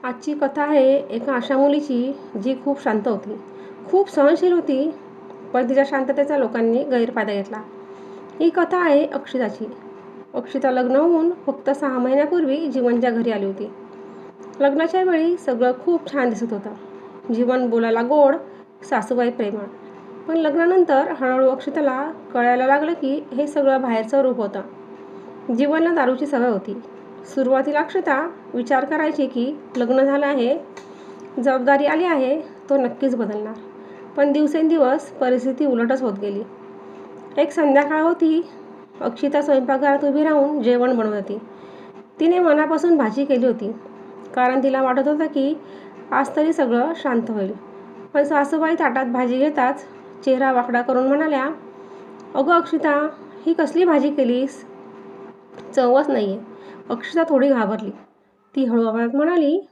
आजची कथा आहे एका अशा मुलीची जी खूप शांत होती, खूप सहनशील होती, पण तिच्या शांततेचा लोकांनी गैरफायदा घेतला. ही कथा आहे अक्षिताची. अक्षिता लग्न होऊन फक्त 6 महिन्यापूर्वी जीवनच्या घरी आली होती. लग्नाच्या वेळी सगळं खूप छान दिसत होतं. जीवन बोलायला गोड, सासूबाई प्रेमळ. पण लग्नानंतर हळूहळू अक्षिताला कळायला लागलं की हे सगळं बाहेरचं रूप होतं. जीवनला दारूची सवय होती. सुरुवातीला अक्षता विचार करायची की लग्न झालं आहे, जबाबदारी आली आहे, तो नक्कीच बदलणार. पण दिवसेंदिवस परिस्थिती उलटच होत गेली. एक संध्याकाळ होती. अक्षिता स्वयंपाकघरात उभी राहून जेवण बनवत होती. तिने मनापासून भाजी केली होती, कारण तिला वाटत होतं की आज तरी सगळं शांत होईल. पण सासूबाई ताटात भाजी घेताच चेहरा वाकडा करून म्हणाल्या, "अगं अक्षिता, ही कसली भाजी केलीस? चवच नाही आहे." अक्षिता थोडी घाबरली. ती हळू आवाजात म्हणाली,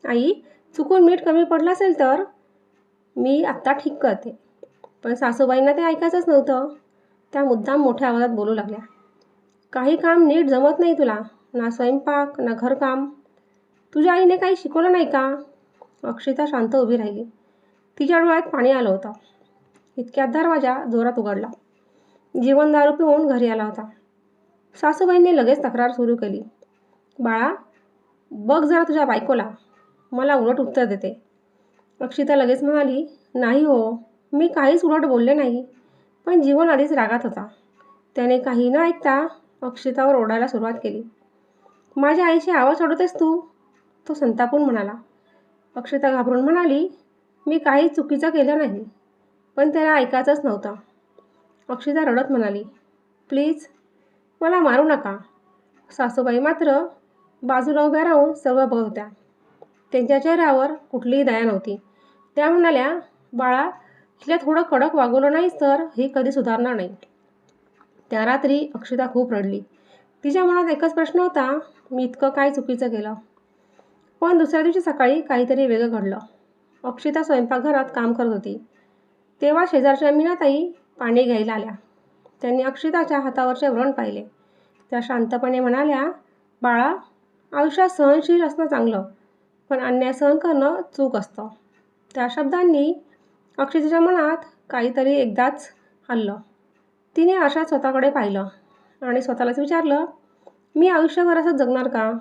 "आई, चुकून मीठ कमी पडलं असेल तर मी आत्ता ठीक करते." पण सासूबाईंना ते ऐकायचंच नव्हतं. त्या मुद्दाम मोठ्या आवाजात बोलू लागल्या, "काही काम नीट जमत नाही तुला, ना स्वयंपाक ना घरकाम. तुझ्या आईने काही शिकवलं नाही का?" अक्षिता शांत उभी राहिली. तिच्या डोळ्यात पाणी आलं होतं. इतक्यात दरवाजा जोरात उघडला. जीवन दारू पिऊन घरी आला होता. सासूबाईंनी लगेच तक्रार सुरू केली, "बाळा, बघ जरा तुझ्या बायकोला." "मला उलट उत्तर देते." अक्षिता लगेच म्हणाली, "नाही हो, मी काहीच उलट बोलले नाही." पण जीवन आधीच रागात होता. त्याने काही न ऐकता अक्षितावर ओरडायला सुरुवात केली. "माझ्या आईची आवाज सोडतेस तू?" तो संतापून म्हणाला. अक्षिता घाबरून म्हणाली, "मी काही चुकीचं केलं नाही." पण त्याला ऐकायचंच नव्हतं. अक्षिता रडत म्हणाली, "प्लीज, मला मारू नका." सासूबाई मात्र बाजूला उभ्या राहून सगळं बघत होत्या. त्यांच्या चेहऱ्यावर कुठलीही दया नव्हती. त्या म्हणाल्या, "बाळा, हिला थोडं कडक वागवलं नाहीस तर ही कधी सुधारणार नाही." त्या रात्री अक्षिता खूप रडली. तिच्या मनात एकच प्रश्न होता, मी इतकं काय चुकीचं केलं? पण दुसऱ्या दिवशी सकाळी काहीतरी वेगळं घडलं. अक्षिता स्वयंपाकघरात काम करत होती. तेव्हा शेजारच्या मीनाताई पाणी घ्यायला आल्या. त्यांनी अक्षिताच्या हातावरचे व्रण पाहिले. त्या शांतपणे म्हणाल्या, "बाळा, आयुष्यात सहनशील असणं चांगलं, पण अन्याय सहन करणं चूक असतं." त्या शब्दांनी अक्षितेच्या मनात काहीतरी एकदाच हललं. तिने आरशात स्वतःकडे पाहिलं आणि स्वतःलाच विचारलं, मी आयुष्यभर असंच जगणार का?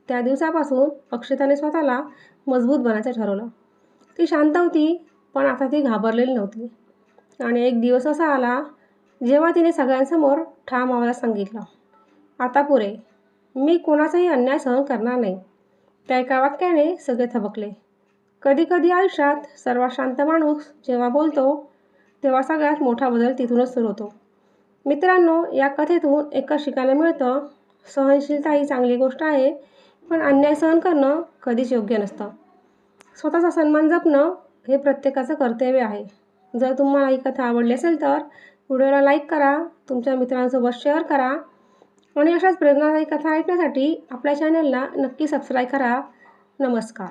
त्या दिवसापासून अक्षिताने स्वतःला मजबूत बनायचं ठरवलं. ती शांत होती, पण आता ती घाबरलेली नव्हती. आणि एक दिवस असा आला जेव्हा तिने सगळ्यांसमोर ठाम आवाजात सांगितलं, "आता पुरे. मी कोणाचाही अन्याय सहन करणार नाही." त्या एका वाक्याने सगळे थबकले. कधीकधी आयुष्यात सर्वात शांत माणूस जेव्हा बोलतो तेव्हा सगळ्यात मोठा बदल तिथूनच सुरू होतो. मित्रांनो, या कथेतून एकच शिकायला मिळतं, सहनशीलता ही चांगली गोष्ट आहे, पण अन्याय सहन करणं कधीच योग्य नसतं. स्वतःचा सन्मान जपणं हे प्रत्येकाचं कर्तव्य आहे. जर तुम्हाला ही कथा आवडली असेल तर व्हिडिओला लाईक करा, तुमच्या मित्रांसोबत शेअर करा आणि अशाच प्रेरणादायी कथा ऐकण्यासाठी आपल्या चॅनलला नक्की सबस्क्राईब करा. नमस्कार.